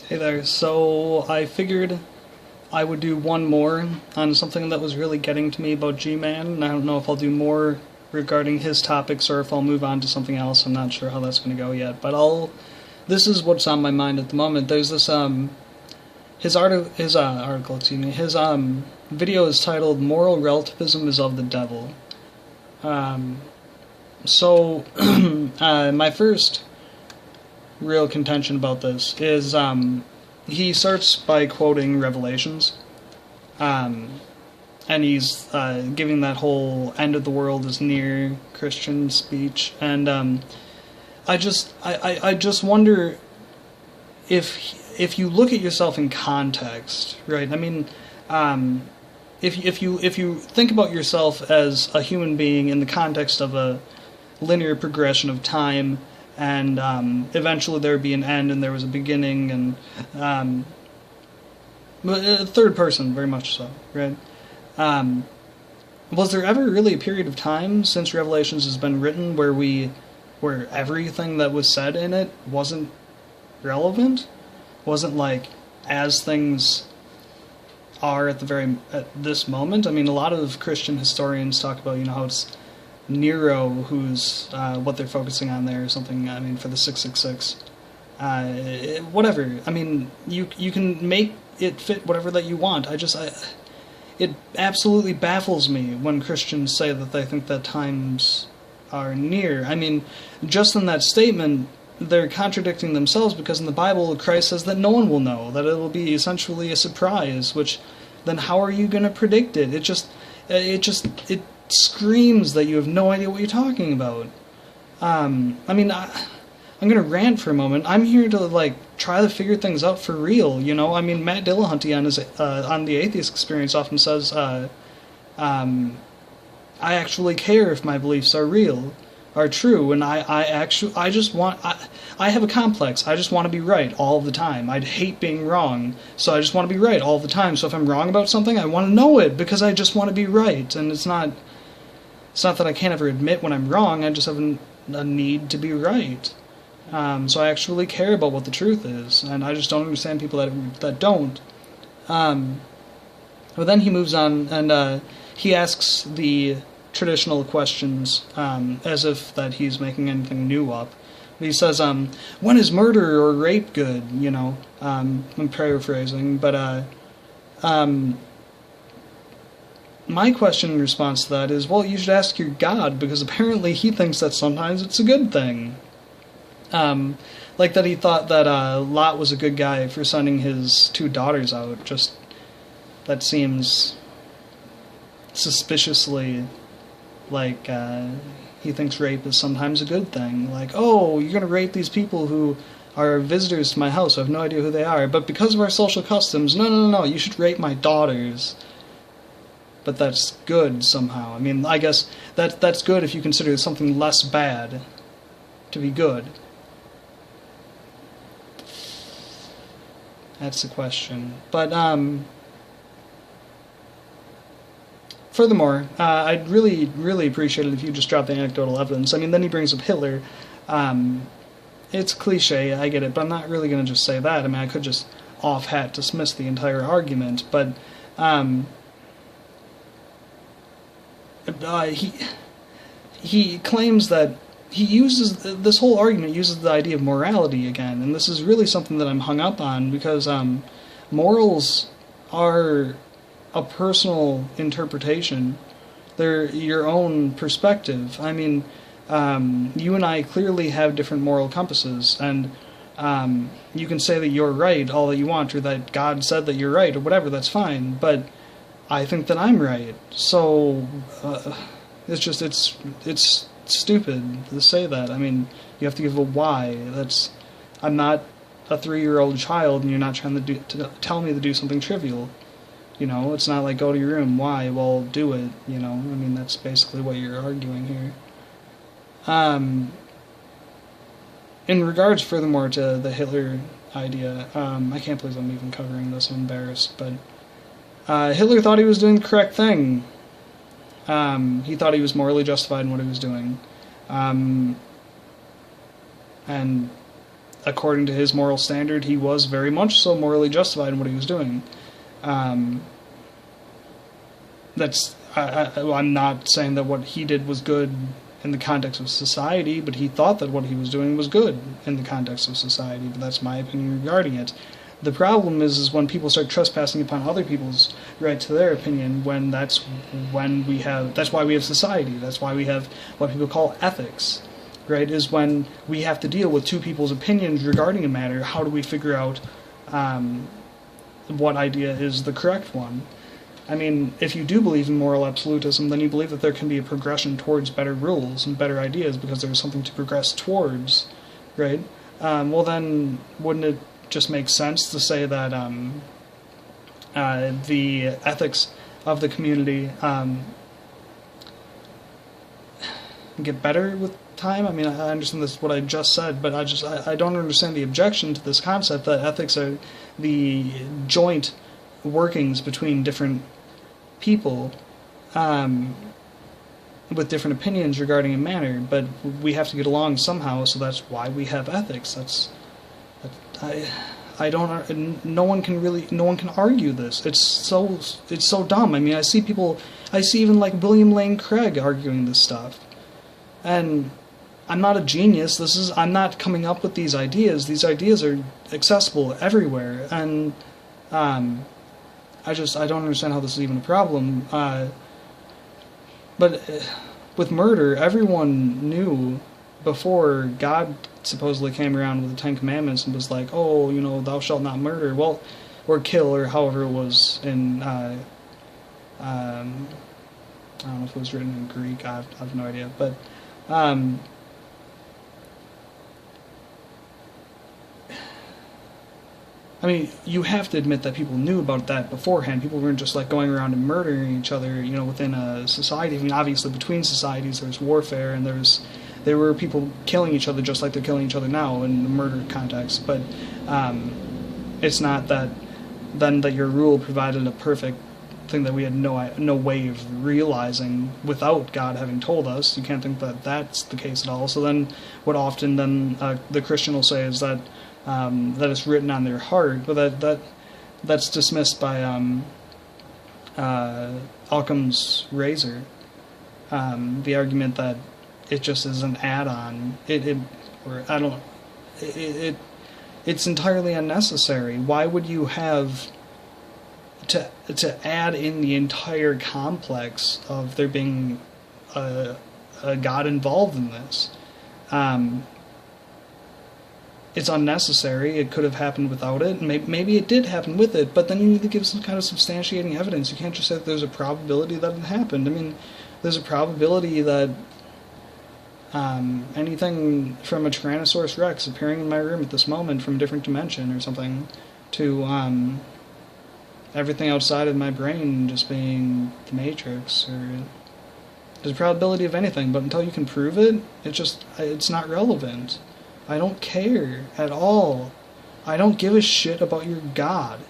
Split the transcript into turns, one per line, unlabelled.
Hey there. So I figured I would do one more on something that was really getting to me about G-Man, and I don't know if I'll do more regarding his topics or if I'll move on to something else. I'm not sure how that's going to go yet, but I'll. This is what's on my mind at the moment. There's this his article, excuse me, his video is titled "Moral Relativism is of the Devil." Um, so my first real contention about this is he starts by quoting Revelations, um, and he's giving that whole "end of the world is near" Christian speech, and I just wonder if you look at yourself in context, right? I mean, if you think about yourself as a human being in the context of a linear progression of time, and eventually there would be an end, and there was a beginning, and third person, very much so, right? Um, was there ever really a period of time since Revelations has been written where everything that was said in it wasn't relevant? Wasn't like as things are at this moment? I mean, a lot of Christian historians talk about how it's Nero who's what they're focusing on there or something. I mean, for the 666, whatever. I mean, you can make it fit whatever that you want. It absolutely baffles me when Christians say that they think that times are near. I mean, just in that statement, they're contradicting themselves, because in the Bible, Christ says that no one will know, that it will be essentially a surprise, which then how are you going to predict it? It screams that you have no idea what you're talking about. I'm going to rant for a moment. I'm here to try to figure things out for real. I mean, Matt Dillahunty on the Atheist Experience often says, I actually care if my beliefs are real, are true, and I have a complex. I just want to be right all the time. I'd hate being wrong, so I just want to be right all the time. So if I'm wrong about something, I want to know it because I just want to be right. And it's not that I can't ever admit when I'm wrong. I just have a need to be right. So I actually care about what the truth is, and I just don't understand people that don't. But then he moves on, and he asks the traditional questions, as if that he's making anything new up. He says, when is murder or rape good? I'm paraphrasing, but my question in response to that is, well, you should ask your God, because apparently he thinks that sometimes it's a good thing. Like that he thought that Lot was a good guy for sending his two daughters out. Just, that seems suspiciously like he thinks rape is sometimes a good thing. Like, oh, you're going to rape these people who are visitors to my house. I have no idea who they are. But because of our social customs, no, you should rape my daughters. But that's good somehow. I mean, I guess that's good if you consider something less bad to be good. That's the question. But, furthermore, I'd really, really appreciate it if you just dropped the anecdotal evidence. I mean, then he brings up Hitler. It's cliche, I get it, but I'm not really going to just say that. I mean, I could just off-hat dismiss the entire argument, but he claims that this whole argument uses the idea of morality again, and this is really something that I'm hung up on, because morals are a personal interpretation. They're your own perspective. I mean, you and I clearly have different moral compasses, and you can say that you're right all that you want, or that God said that you're right, or whatever, that's fine, but I think that I'm right. So, it's stupid to say that. I mean, you have to give a why. I'm not a 3-year-old child, and you're not trying to tell me to do something trivial. It's not like, go to your room. Why? Well, do it. I mean, that's basically what you're arguing here. In regards, furthermore, to the Hitler idea, I can't believe I'm even covering this. I'm embarrassed, but Hitler thought he was doing the correct thing. He thought he was morally justified in what he was doing. And according to his moral standard, he was very much so morally justified in what he was doing. I'm not saying that what he did was good in the context of society, but he thought that what he was doing was good in the context of society, but that's my opinion regarding it. The problem is when people start trespassing upon other people's right to their opinion, that's why we have society, that's why we have what people call ethics, right, is when we have to deal with two people's opinions regarding a matter. How do we figure out what idea is the correct one? I mean, if you do believe in moral absolutism, then you believe that there can be a progression towards better rules and better ideas because there's something to progress towards, right? Well then, wouldn't it just make sense to say that the ethics of the community get better with time? I mean, I understand this, what I just said, but I don't understand the objection to this concept that ethics are the joint workings between different people with different opinions regarding a matter, but we have to get along somehow, so that's why we have ethics. No one can argue this. It's so dumb. I mean, I see even like William Lane Craig arguing this stuff, and I'm not a genius. I'm not coming up with these ideas. These ideas are accessible everywhere, and I don't understand how this is even a problem. But with murder, everyone knew before God supposedly came around with the Ten Commandments and was like, oh, thou shalt not murder, well, or kill, or however it was in, I don't know if it was written in Greek, I have no idea, but, I mean, you have to admit that people knew about that beforehand. People weren't just like going around and murdering each other, within a society. I mean, obviously between societies there's warfare and there were people killing each other just like they're killing each other now in the murder context. But it's not that then that your rule provided a perfect thing that we had no way of realizing without God having told us. You can't think that that's the case at all. So then what often then the Christian will say is that it's written on their heart, but that's dismissed by Occam's razor. The argument that it just is an add-on. It's entirely unnecessary. Why would you have to add in the entire complex of there being a God involved in this? It's unnecessary. It could have happened without it. Maybe it did happen with it, but then you need to give some kind of substantiating evidence. You can't just say that there's a probability that it happened. I mean, there's a probability that anything from a Tyrannosaurus Rex appearing in my room at this moment from a different dimension or something to everything outside of my brain just being the Matrix, or there's a probability of anything, but until you can prove it, it's not relevant. I don't care at all. I don't give a shit about your God.